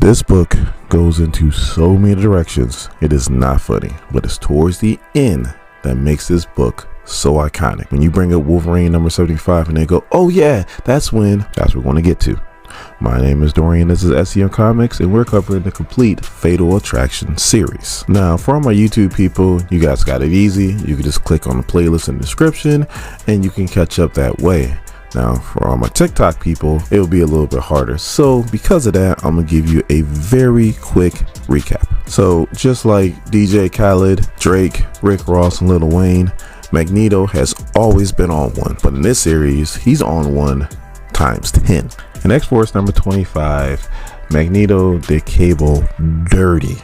This book goes into so many directions. It is not funny, but it's towards the end that makes this book so iconic. When you bring up Wolverine number 75 and they go, oh yeah, that's what we're going to get to. My name is Dorian, this is SEM Comics, and we're covering the complete Fatal Attraction series. Now, for all my YouTube people, you guys got it easy. You can just click on the playlist in the description and you can catch up that way. Now, for all my TikTok people, it will be a little bit harder. So because of that, I'm gonna give you a very quick recap. So just like DJ Khaled, Drake, Rick Ross, and Lil Wayne, Magneto has always been on one, but in this series, he's on one times 10. In X-Force number 25, Magneto did Cable dirty.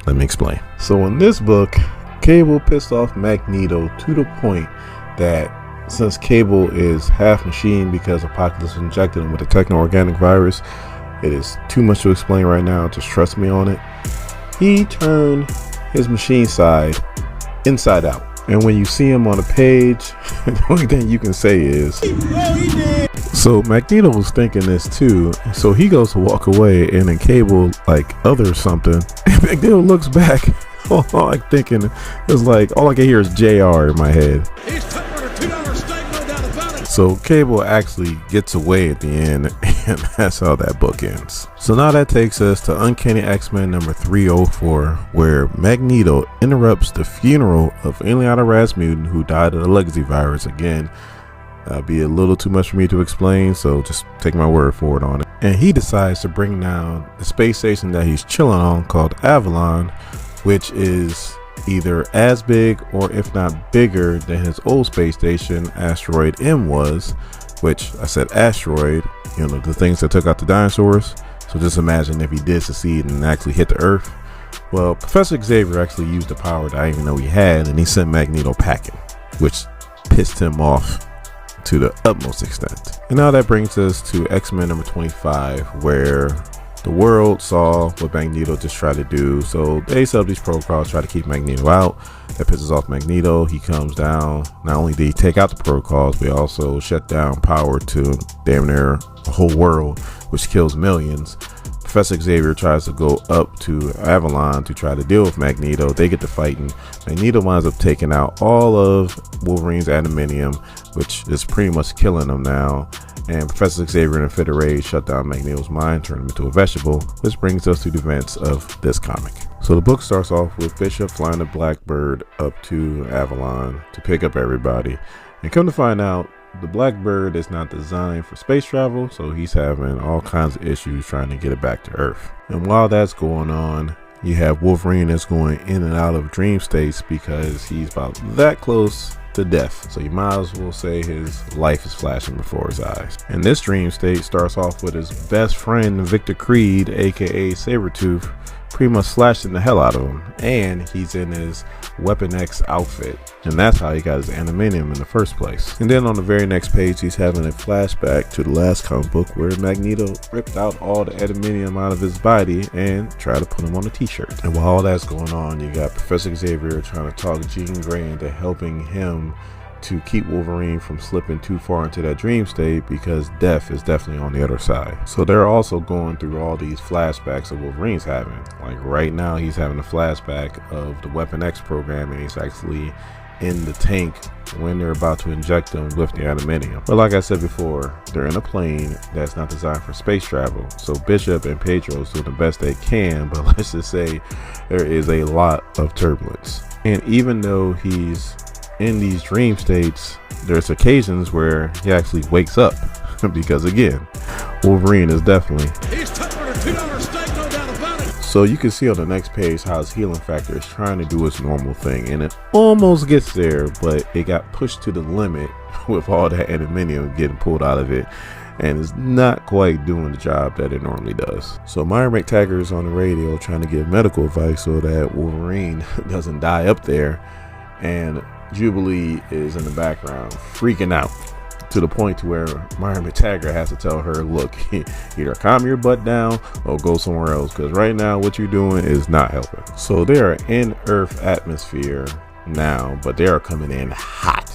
Let me explain. So in this book, Cable pissed off Magneto to the point that since Cable is half machine because Apocalypse injected him with a techno-organic virus, it is too much to explain right now, just trust me on it. He turned his machine side inside out. And when you see him on a page, the only thing you can say is, oh, he did. So Magneto was thinking this too. So he goes to walk away and then Cable like others something. And Magneto looks back. All I'm thinking is like, all I can hear is JR in my head. So Cable actually gets away at the end, and that's how that book ends. So now that takes us to Uncanny X-Men number 304, where Magneto interrupts the funeral of Ileana Rasmussen, who died of the legacy virus. Again, that'd be a little too much for me to explain, so just take my word for it on it. And he decides to bring down the space station that he's chilling on called Avalon, which is either as big or if not bigger than his old space station Asteroid M was, which I said asteroid, you know, the things that took out the dinosaurs. So just imagine if he did succeed and actually hit the Earth. Well, Professor Xavier actually used the power that I didn't even know he had, and he sent Magneto packing, which pissed him off to the utmost extent. And now that brings us to X-Men number 25, where the world saw what Magneto just tried to do, so they set up these protocols, try to keep Magneto out. That pisses off Magneto. He comes down. Not only did he take out the protocols, but also shut down power to damn near the whole world, which kills millions. Professor Xavier tries to go up to Avalon to try to deal with Magneto. They get to fighting. Magneto winds up taking out all of Wolverine's adamantium, which is pretty much killing him now. And Professor Xavier in a fit of rage shut down Magneto's mind, turned him into a vegetable, which brings us to the events of this comic. So the book starts off with Bishop flying a Blackbird up to Avalon to pick up everybody. And come to find out, the Blackbird is not designed for space travel, so he's having all kinds of issues trying to get it back to Earth. And while that's going on, you have Wolverine that's going in and out of dream states because he's about that close to death. So you might as well say his life is flashing before his eyes. And this dream state starts off with his best friend, Victor Creed, aka Sabretooth, pretty much slashing the hell out of him. And he's in his Weapon X outfit. And that's how he got his adamantium in the first place. And then on the very next page, he's having a flashback to the last comic book where Magneto ripped out all the adamantium out of his body and tried to put him on a t-shirt. And while all that's going on, you got Professor Xavier trying to talk Jean Grey into helping him to keep Wolverine from slipping too far into that dream state, because death is definitely on the other side. So they're also going through all these flashbacks of Wolverine's having. Like right now he's having a flashback of the Weapon X program, and he's actually in the tank when they're about to inject him with the adamantium. But like I said before, they're in a plane that's not designed for space travel. So Bishop and Pedro's doing the best they can, but let's just say there is a lot of turbulence. And even though he's in these dream states, there's occasions where he actually wakes up because again, Wolverine is definitely, he's tougher than $2 steak, no doubt about it. So you can see on the next page how his healing factor is trying to do its normal thing, and it almost gets there, but it got pushed to the limit with all that adamantium getting pulled out of it, and it's not quite doing the job that it normally does. So Myron McTaggart is on the radio trying to give medical advice so that Wolverine doesn't die up there, and Jubilee is in the background freaking out to the point to where Myron McTaggart has to tell her, look, either calm your butt down or go somewhere else, because right now what you're doing is not helping. So they are in Earth atmosphere now, but they are coming in hot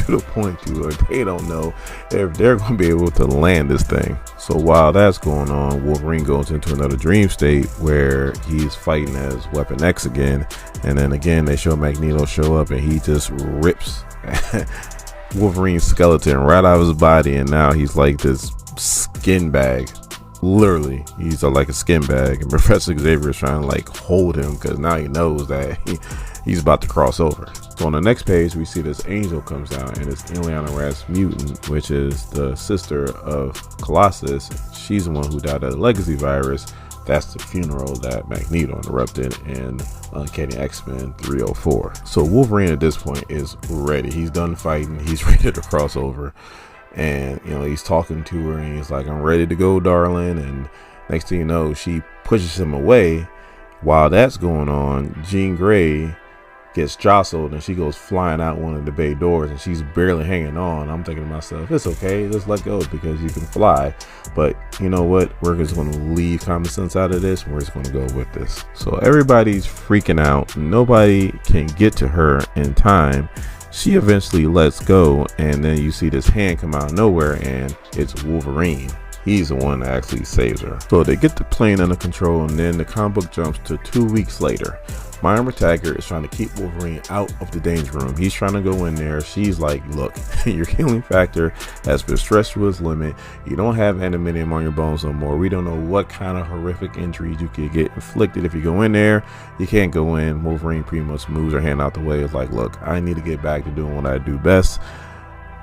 to the point to where they don't know if they're going to be able to land this thing. So while that's going on, Wolverine goes into another dream state where he's fighting as Weapon X again, and then again they show Magneto show up and he just rips Wolverine's skeleton right out of his body, and now he's like this skin bag. Literally, he's like a skin bag, and Professor Xavier is trying to like hold him because now he knows that he's about to cross over. So on the next page, we see this angel comes down, and it's Ileana Rasmussen, which is the sister of Colossus. She's the one who died of the legacy virus. That's the funeral that Magneto interrupted in Uncanny X-Men 304. So Wolverine at this point is ready. He's done fighting. He's ready to cross over. And, you know, he's talking to her and he's like, I'm ready to go, darling. And next thing you know, she pushes him away. While that's going on, Jean Grey gets jostled and she goes flying out one of the bay doors and she's barely hanging on. I'm thinking to myself, it's okay, just let go because you can fly. But you know what? We're just going to leave common sense out of this and we're just going to go with this. So everybody's freaking out. Nobody can get to her in time. She eventually lets go, and then you see this hand come out of nowhere, and it's Wolverine. He's the one that actually saves her. So they get the plane under control, and then the comic book jumps to 2 weeks later. Myra Taggart is trying to keep Wolverine out of the danger room. He's trying to go in there. She's like, look, your healing factor has been stretched to its limit. You don't have adamantium on your bones no more. We don't know what kind of horrific injuries you could get inflicted if you go in there. You can't go in. Wolverine pretty much moves her hand out the way. It's like, look, I need to get back to doing what I do best.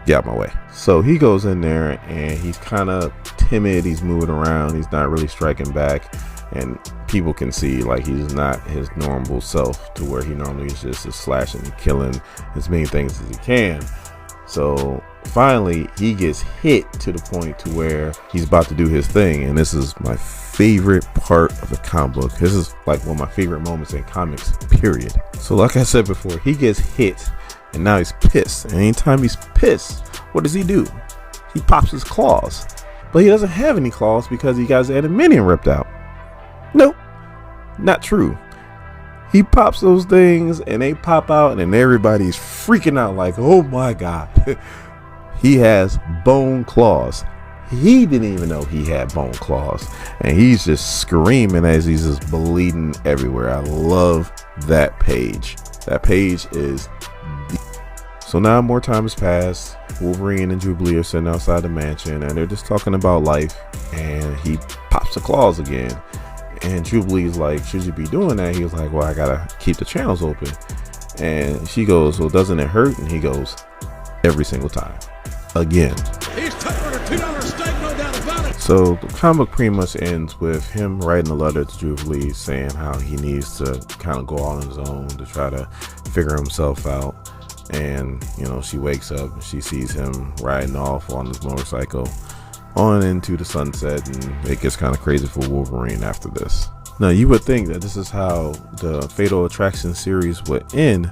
Get out my way. So he goes in there and he's kind of timid. He's moving around. He's not really striking back. And people can see like he's not his normal self, to where he normally is just slashing and killing as many things as he can. So finally he gets hit to the point to where he's about to do his thing. And this is my favorite part of the comic book. This is like one of my favorite moments in comics, period. So like I said before, he gets hit and now he's pissed. And anytime he's pissed, what does he do? He pops his claws. But he doesn't have any claws because he got his adamantium ripped out. Nope, not true. He pops those things and they pop out, and then everybody's freaking out like, oh my god. He has bone claws. He didn't even know he had bone claws, and he's just screaming as he's just bleeding everywhere. I love that page. That page is deep. So now more time has passed. Wolverine and Jubilee are sitting outside the mansion and they're just talking about life, and he pops the claws again. And Jubilee's like, should you be doing that? He was like, well, I gotta keep the channels open. And she goes, well, doesn't it hurt? And he goes, every single time. Again. He's touching a $2 steak, no doubt about it. So the comic pretty much ends with him writing a letter to Jubilee saying how he needs to kind of go on his own to try to figure himself out. And, you know, she wakes up and she sees him riding off on his motorcycle on into the sunset, and it gets kind of crazy for Wolverine after this. Now you would think that this is how the Fatal Attraction series would end.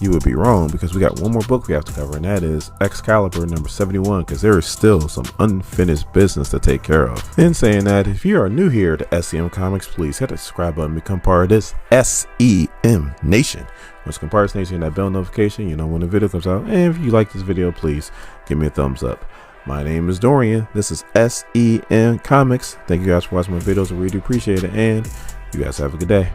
You would be wrong, because we got one more book we have to cover, and that is Excalibur number 71, because there is still some unfinished business to take care of. In saying that, if you are new here to SEM Comics, please hit the subscribe button and become part of this SEM Nation. Once you become part of this nation, that bell notification, you know when the video comes out. And if you like this video, please give me a thumbs up. My name is Dorian. This is SEM Comics. Thank you guys for watching my videos. I really do appreciate it, and you guys have a good day.